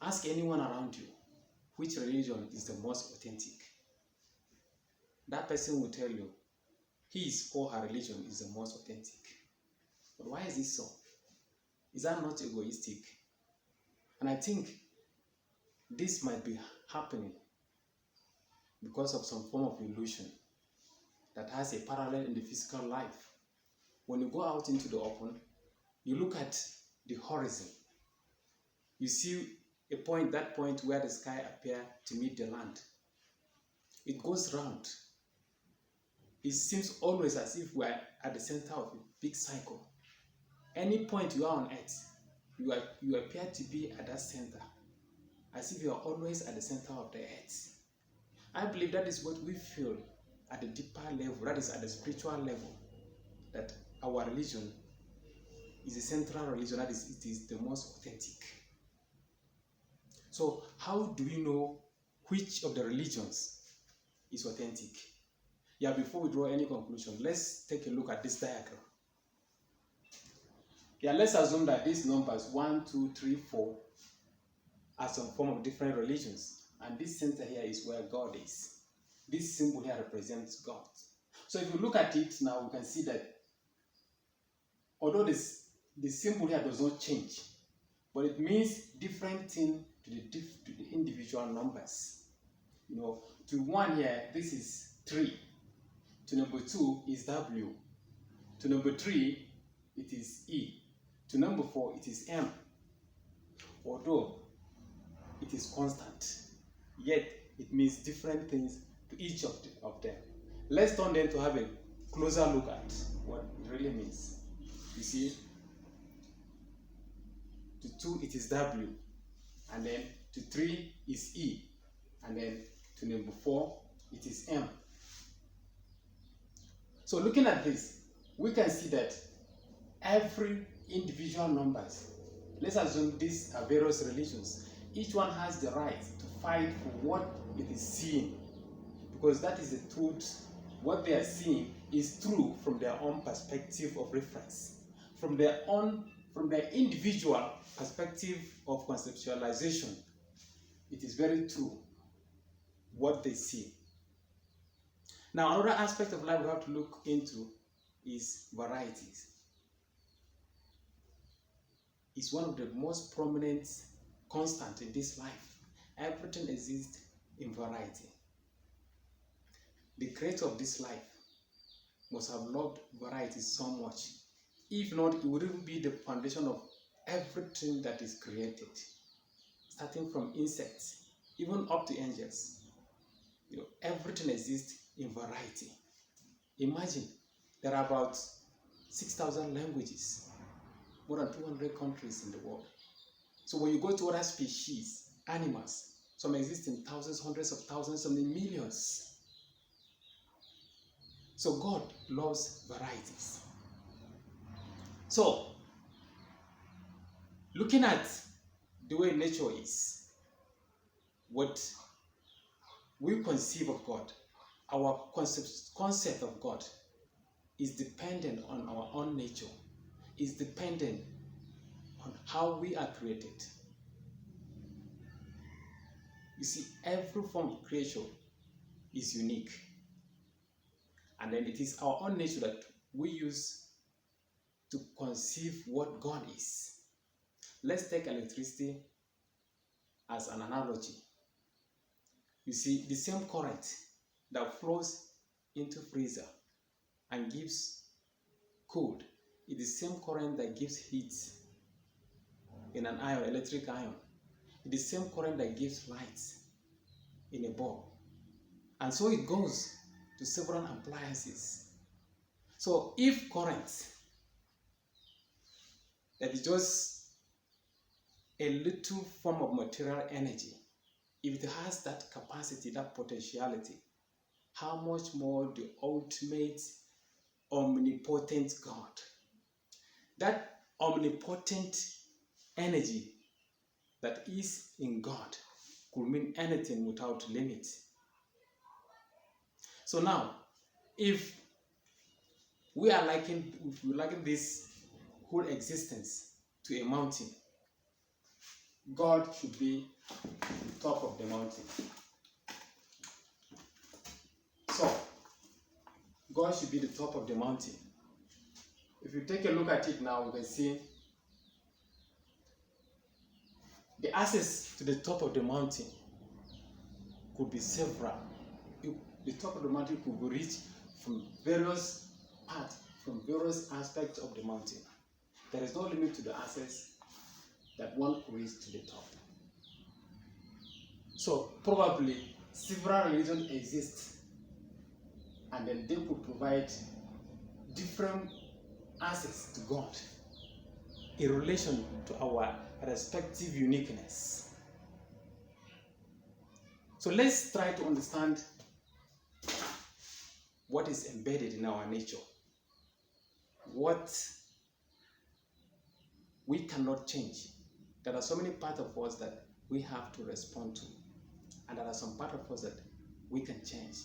Ask anyone around you which religion is the most authentic. That person will tell you his or her religion is the most authentic. But why is this so? Is that not egoistic? And I think this might be happening because of some form of illusion that has a parallel in the physical life. When you go out into the open, you look at the horizon. You see that point where the sky appears to meet the land. It goes round. It seems always as if we are at the center of a big cycle. Any point you are on earth, you appear to be at that center, as if you are always at the center of the earth. I believe that is what we feel at the deeper level, that is at the spiritual level, that our religion is a central religion, that is, it is the most authentic. So how do we know which of the religions is authentic? Yeah, before we draw any conclusion, let's take a look at this diagram. Yeah, let's assume that these numbers 1, 2, 3, 4 are some form of different religions. And this center here is where God is. This symbol here represents God. So if you look at it now, we can see that although the symbol here does not change, but it means different thing to the individual numbers. You know, to 1 here, this is 3. To number 2 is W. To number 3, it is E. To number 4, it is M. Although it is constant, yet it means different things to each of them. Let's turn them to have a closer look at what it really means. You see, to 2 it is W, and then to 3 is E, and then to number 4 it is M. So looking at this, we can see that every individual numbers, let's assume these are various religions, each one has the right to fight for what it is seeing, because that is the truth. What they are seeing is true from their own perspective of reference, from their individual perspective of conceptualization. It is very true what they see. Now, another aspect of life we have to look into is varieties. It's one of the most prominent constants in this life. Everything exists in variety. The creator of this life must have loved variety so much. If not, it wouldn't be the foundation of everything that is created, starting from insects, even up to angels. You know, everything exists in variety. Imagine there are about 6,000 languages, more than 200 countries in the world. So when you go to other species, animals, some exist in thousands, hundreds of thousands, some in millions. So God loves varieties. So, looking at the way nature is, what we conceive of God, our concept of God is dependent on our own nature, is dependent on how we are created. You see, every form of creation is unique. And then it is our own nature that we use to conceive what God is. Let's take electricity as an analogy. You see, the same current that flows into freezer and gives cold is the same current that gives heat in an iron, electric iron. It's the same current that gives light in a bulb. And so it goes to several appliances. So if current that is just a little form of material energy, if it has that capacity, that potentiality, how much more the ultimate omnipotent God? That omnipotent energy that is in God could mean anything without limit. So now, if we liken this whole existence to a mountain, God should be the top of the mountain. So, God should be the top of the mountain. If you take a look at it now, you can see the access to the top of the mountain could be several. The top of the mountain could be reached from various parts, from various aspects of the mountain. There is no limit to the access that one could reach to the top. So probably several religions exist, and then they could provide different access to God in relation to our respective uniqueness. So let's try to understand what is embedded in our nature, what we cannot change. There are so many parts of us that we have to respond to, and there are some parts of us that we can change.